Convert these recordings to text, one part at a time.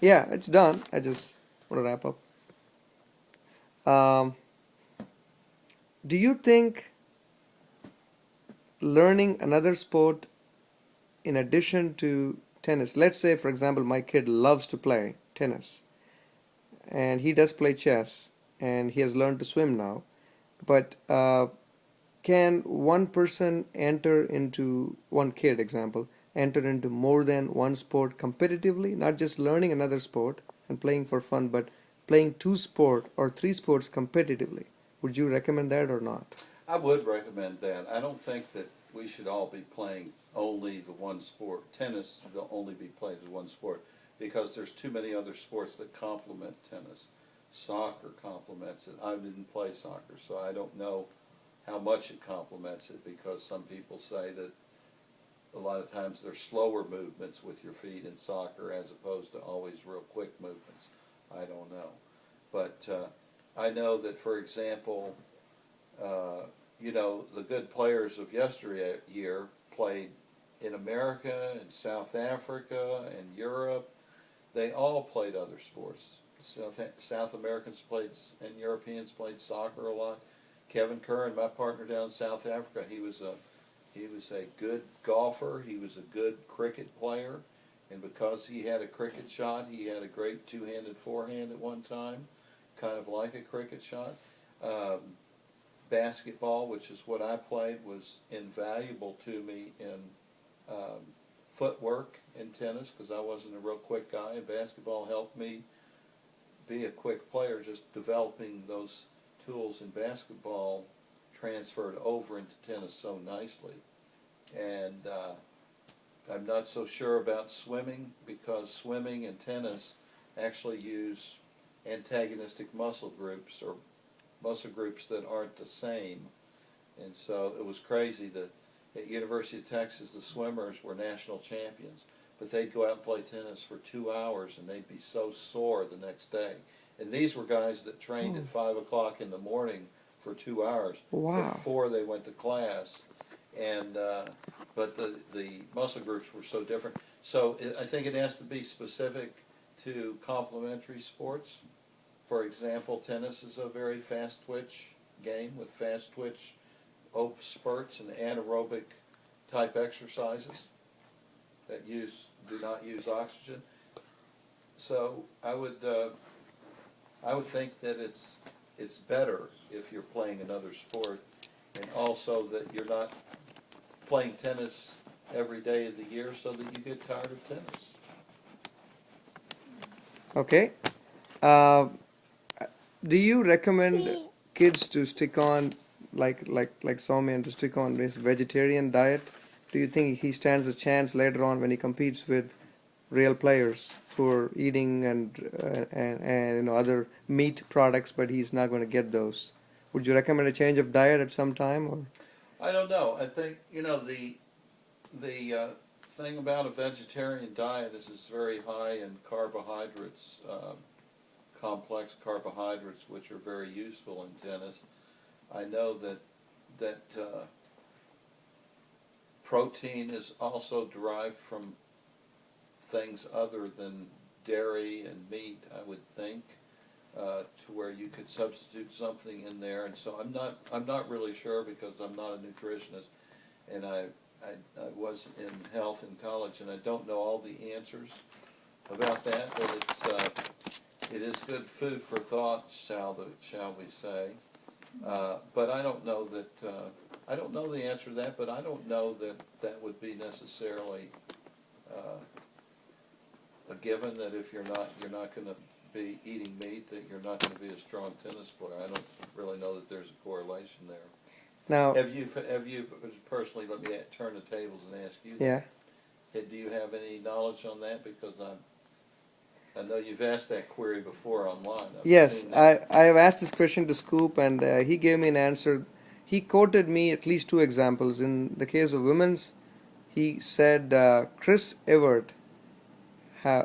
Yeah, it's done. I just want to wrap up. Um, do you think learning another sport in addition to tennis, let's say, for example, my kid loves to play tennis and he does play chess and he has learned to swim now, but can one person enter into one kid example enter into more than one sport competitively, not just learning another sport and playing for fun, but playing two sport or three sports competitively? Would you recommend that or not? I would recommend that. I don't think that we should all be playing only the one sport. Tennis should only be played as one sport because there's too many other sports that complement tennis. Soccer complements it. I didn't play soccer, so I don't know how much it complements it because some people say that a lot of times there's slower movements with your feet in soccer as opposed to always real quick movements. I don't know. But I know that, for example, the good players of yesteryear played in America and South Africa and Europe. They all played other sports. South Americans played and Europeans played soccer a lot. Kevin Curran, my partner down in South Africa, he was a good golfer. He was a good cricket player, and because he had a cricket shot, he had a great two-handed forehand at one time, kind of like a cricket shot. Basketball, which is what I played, was invaluable to me in footwork in tennis because I wasn't a real quick guy, and basketball helped me be a quick player. Just developing those tools in basketball transferred over into tennis so nicely. And I'm not so sure about swimming because swimming and tennis actually use antagonistic muscle groups or muscle groups that aren't the same. And so it was crazy that at University of Texas the swimmers were national champions, but they'd go out and play tennis for 2 hours and they'd be so sore the next day. And these were guys that trained at 5 o'clock in the morning for 2 hours before they went to class. And but the muscle groups were so different. So I think it has to be specific to complementary sports. For example, tennis is a very fast twitch game with fast twitch spurts and anaerobic type exercises that do not use oxygen. So I would think that it's better if you're playing another sport, and also that you're not playing tennis every day of the year so that you get tired of tennis. Okay. Do you recommend kids to stick on like Soumya to stick on this vegetarian diet? Do you think he stands a chance later on when he competes with real players who are eating and other meat products, but he's not going to get those? Would you recommend a change of diet at some time, or? I don't know. I think the thing about a vegetarian diet is it's very high in carbohydrates, complex carbohydrates, which are very useful in tennis. I know that protein is also derived from things other than dairy and meat, I would think, to where you could substitute something in there. And so I'm not really sure because I'm not a nutritionist, and I was in health in college, and I don't know all the answers about that. But it is good food for thought, shall we say? But I don't know that I don't know the answer to that. But I don't know that would be necessarily a given that if you're not going to be eating meat, that you're not going to be a strong tennis player. I don't really know that there's a correlation there. Now, have you personally? Let me turn the tables and ask you. Yeah. Do you have any knowledge on that? Because I know you've asked that query before online. Yes, I have asked this question to Scoop, and he gave me an answer. He quoted me at least two examples. In the case of women's, he said Chris Evert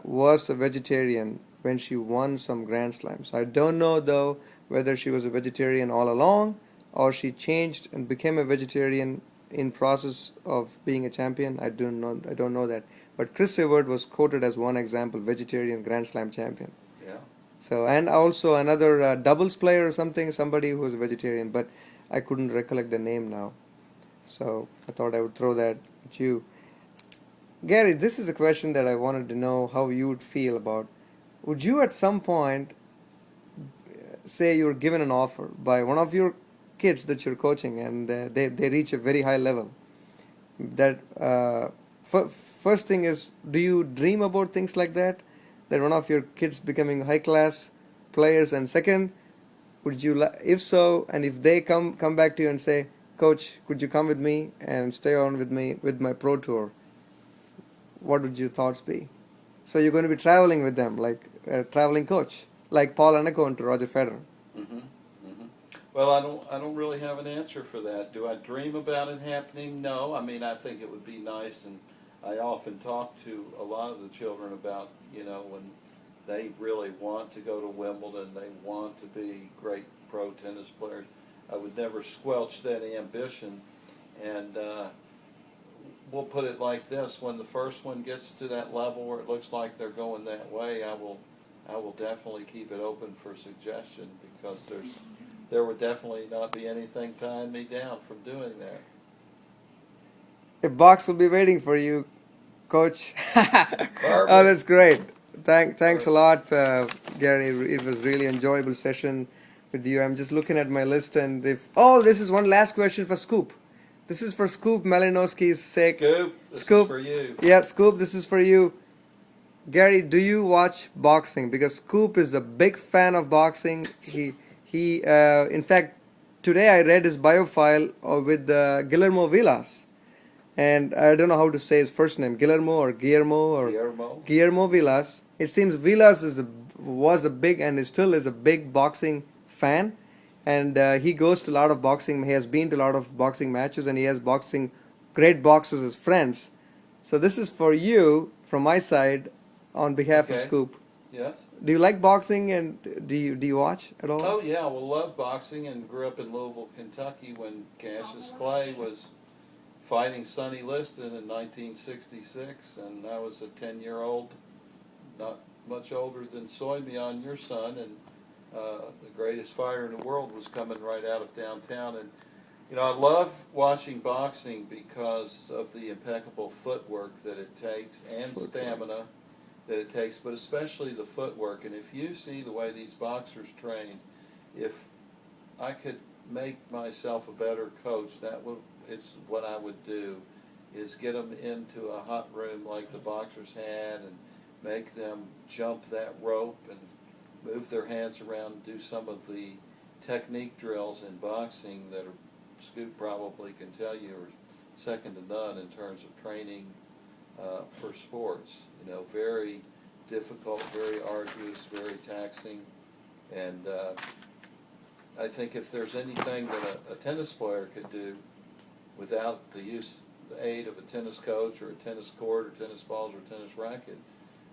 was a vegetarian when she won some Grand Slams. I don't know, though, whether she was a vegetarian all along or she changed and became a vegetarian in process of being a champion. I don't know that. But Chris Evert was quoted as one example, vegetarian Grand Slam champion. Yeah. So, and also another doubles player or something, somebody who was a vegetarian, but I couldn't recollect the name now. So I thought I would throw that at you. Gary, this is a question that I wanted to know how you would feel about. Would you at some point say you're given an offer by one of your kids that you're coaching and they reach a very high level? That first thing is, do you dream about things like that? That one of your kids becoming high class players? And second, would you, if so, and if they come back to you and say, Coach, could you come with me and stay on with me with my pro tour? What would your thoughts be? So you're going to be traveling with them, like a traveling coach, like Paul Anacone to Roger Federer. Mm-hmm. Mm-hmm. Well, I don't really have an answer for that. Do I dream about it happening? No. I mean, I think it would be nice, and I often talk to a lot of the children about, when they really want to go to Wimbledon, they want to be great pro tennis players. I would never squelch that ambition, and we'll put it like this: when the first one gets to that level where it looks like they're going that way, I will definitely keep it open for suggestion, because there would definitely not be anything tying me down from doing that. A box will be waiting for you, Coach. Oh, that's great. Thanks a lot, Gary. It was really enjoyable session with you. I'm just looking at my list, and this is one last question for Scoop. This is for Scoop Malinowski's sake. Scoop, this is for you. Yeah, Scoop, this is for you. Gary, do you watch boxing? Because Scoop is a big fan of boxing. He in fact, today I read his biofile with Guillermo Vilas. And I don't know how to say his first name, Guillermo Vilas. It seems Vilas was a big and still is a big boxing fan, and he goes to a lot of boxing. He has been to a lot of boxing matches, and he has great boxers as friends. So this is for you from my side, on behalf of Scoop. Yes. Do you like boxing, and do you watch at all? Oh yeah, well, love boxing, and grew up in Louisville, Kentucky, when Cassius Clay was fighting Sonny Liston in 1966, and I was a 10-year-old, not much older than Soymeon, your son, and the greatest fighter in the world was coming right out of downtown. And I love watching boxing because of the impeccable footwork that it takes, and stamina that it takes, but especially the footwork. And if you see the way these boxers train, if I could make myself a better coach, it's what I would do, is get them into a hot room like the boxers had, and make them jump that rope and move their hands around and do some of the technique drills in boxing that Scoop probably can tell you are second to none in terms of training for sports. Very difficult, very arduous, very taxing, and I think if there's anything that a tennis player could do without the aid of a tennis coach or a tennis court or tennis balls or tennis racket,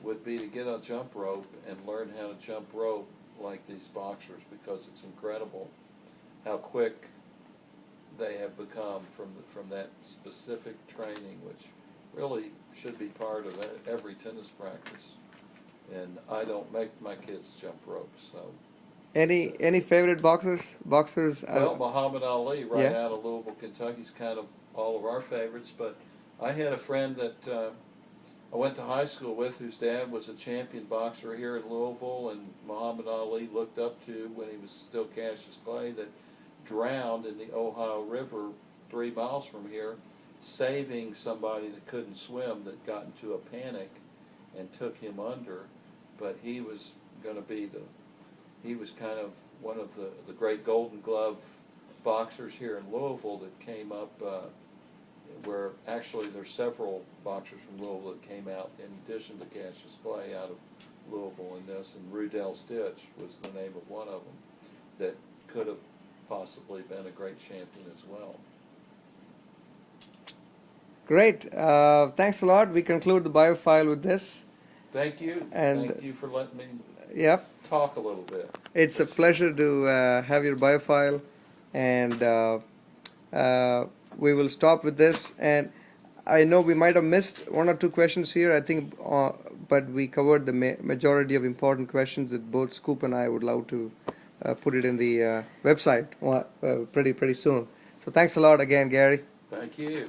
would be to get a jump rope and learn how to jump rope like these boxers, because it's incredible how quick they have become from that specific training, which really should be part of every tennis practice. And I don't make my kids jump rope, so. Any favorite boxers? Well, Muhammad Ali, right out of Louisville, Kentucky, is kind of all of our favorites. But I had a friend that I went to high school with, whose dad was a champion boxer here in Louisville, and Muhammad Ali looked up to when he was still Cassius Clay, that drowned in the Ohio River 3 miles from here, saving somebody that couldn't swim, that got into a panic and took him under. But he was going to be he was kind of one of the great Golden Glove boxers here in Louisville that came up, where actually there's several boxers from Louisville that came out in addition to Cassius Clay out of Louisville in this, and Rudell Stitch was the name of one of them that could have possibly been a great champion as well. Great. Thanks a lot. We conclude the biofile with this. Thank you. And thank you for letting me talk a little bit. It's a pleasure to have your biofile, and we will stop with this. And I know we might have missed one or two questions here, I think, but we covered the majority of important questions that both Scoop and I would love to put it in the website pretty soon. So thanks a lot again, Gary. Thank you.